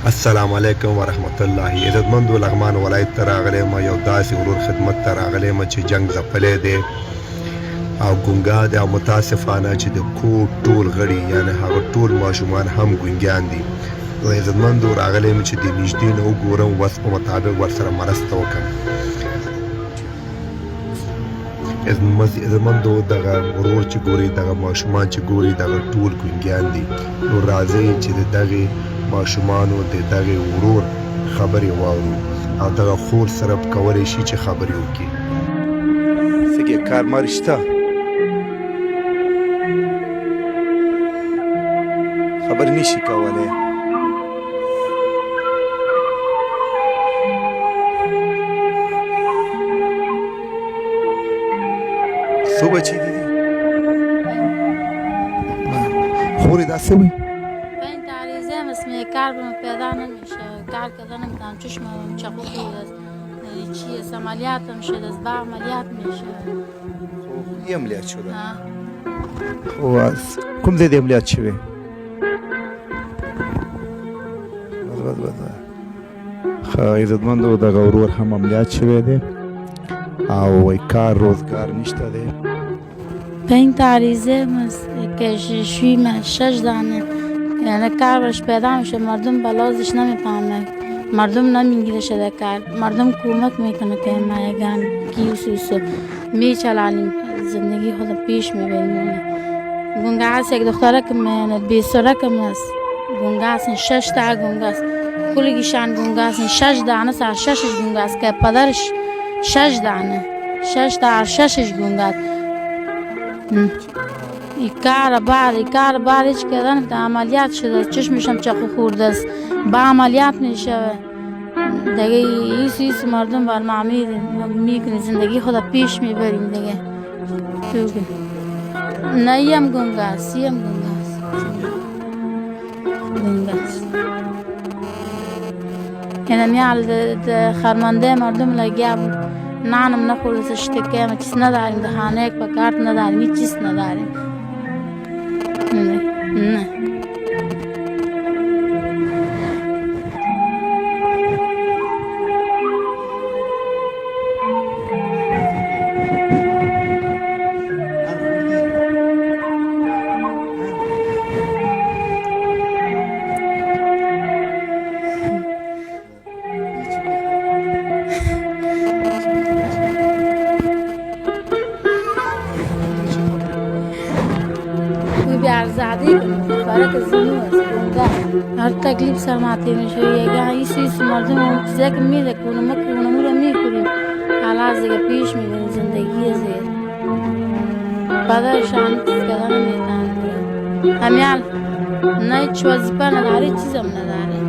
السلام علیکم ورحمت الله. عزتمندو لغمان ولایت ته راغلی ما یو داسې ورور خدمت ته راغلی ما چې جنگ ځپلی دی او ګونګا دی او متاسفانه چې د کور ټول غړي یعنی هغه ټول ماشومان هم ګونګیان دي. عزتمندو راغلی یم چې د نږدې نه وګورم وس په مطابق ورسره مرسته وکړم. عزتمندو دغه ورور چې ګوري دغه ماشومان چې ګوري دغه ټول ګونګیان دي. نو راځئ چې د دغې ماشومانو د دغې ورور خبرې واورو او دغه خور سره کولی شي چې خبرې وکړي. څنګه کار مار شته؟ خبرې نشي کولی. څو بچي دي؟ خورې دا څه وایي؟ کار به پیدا نمیشه، کار کردن نمیتونم، چشمم چاقو خورد، چیز عملیاتم شده، از با عملیات میشه. یه عملیات شده؟ خب از کم زیادی عملیات شده؟ خب عزتمندو دغه ورور هم عملیات شوی دی او وای کار روزگار نشته دی. به این تعریضه که شویم 6 دانه یعنی کار برش پیدا میشه، مردم بلازش نمیفهمه، مردم نمیگیره شده کار، مردم کمک میکنه که ما یگان کیوسو میچلانیم زندگی خود پیش میبریم. گونگا هست یک دختره که من بیساره کم است، گونگا هستن 6 تا گونگا است، کلگیشان گونگا هستن 6 دانه سر 6 گونگا است که پدرش 6 دانه 6 تا 6 گونگا است. کار بار هیچ کردن تا عملیات شده، چشمشم چاقو خورده است، با عملیات میشه دیگه. ایس مردم بر ما میکنی زندگی خود پیش میبریم دیگه. نه یم گونگا است، یعنی میال خرمانده مردم لگیا بود، نانم نخورده شتکه ما چیز نداریم، دهانه یک پکارت نداریم، هیچ چیز نداریم. نه بیارزادی فرق زنو است گونگا هر تکلیف سر ماته میشه یگان ایس مردم چیزی که میره کنه مکنه مورا میکنیم حالا دیگه پیش میبریم زندگی زیر پدرشان کردن نمیتونن همیال نه هیچ وظیفه نداره، چیزم نداره،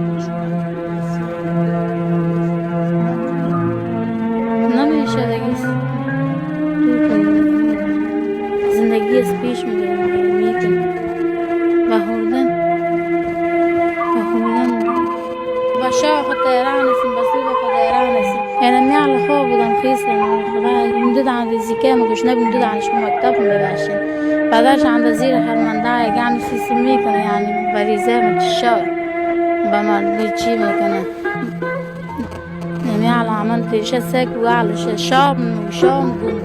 نمیشه دیگه زندگی از پیش میبریم باشا خود ایران هستیم، بسیار خود ایران هستیم. یعنی میال خواب بودم خیستم خدا مدد عن ریزیکه مگوش نبی مدد عنش که مکتب میباشیم. پدرش عن وزیر هرمنده یگان سیسی میکنه، یعنی بریزه متشا با مردی چی میکنه. میال عمان تیشه سک و علشه شام گون